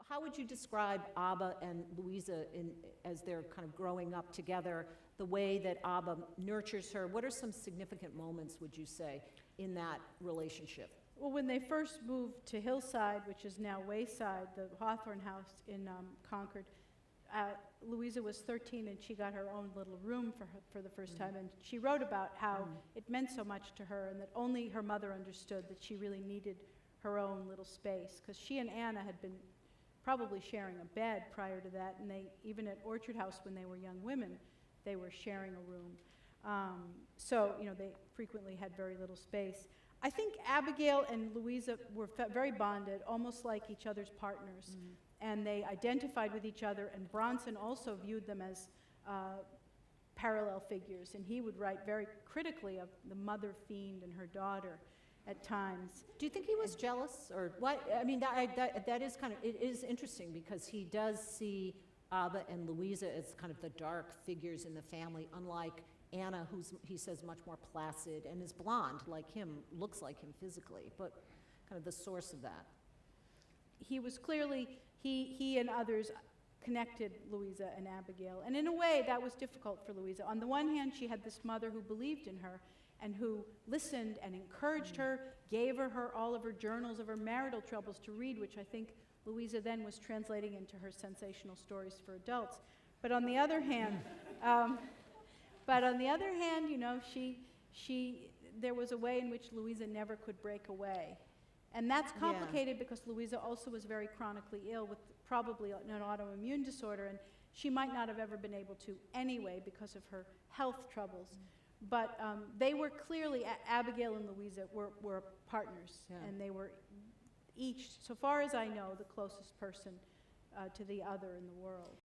How would you describe Abba and Louisa as they're kind of growing up together, the way that Abba nurtures her? What are some significant moments, would you say, in that relationship? Well, when they first moved to Hillside, which is now Wayside, the Hawthorne House in Concord, Louisa was 13 and she got her own little room for the first time, and she wrote about how it meant so much to her and that only her mother understood that she really needed her own little space, because she and Anna had been probably sharing a bed prior to that, and they, even at Orchard House when they were young women, they were sharing a room. So, you know, they frequently had very little space. I think Abigail and Louisa were very bonded, almost like each other's partners, and they identified with each other, and Bronson also viewed them as parallel figures, and he would write very critically of the mother fiend and her daughter at times. Do you think he was jealous, or what? I mean, that is kind of, it is interesting because he does see Abba and Louisa as kind of the dark figures in the family, unlike Anna, who's, he says, much more placid and is blonde like him, looks like him physically, but kind of the source of that. He was clearly, he and others connected Louisa and Abigail, and in a way that was difficult for Louisa. On the one hand, she had this mother who believed in her and who listened and encouraged her, gave her all of her journals of her marital troubles to read, which I think Louisa then was translating into her sensational stories for adults. But on the other hand, you know, there was a way in which Louisa never could break away. And that's complicated because Louisa also was very chronically ill with probably an autoimmune disorder, and she might not have ever been able to anyway because of her health troubles. But they were clearly, Abigail and Louisa were partners, and they were each, so far as I know, the closest person to the other in the world.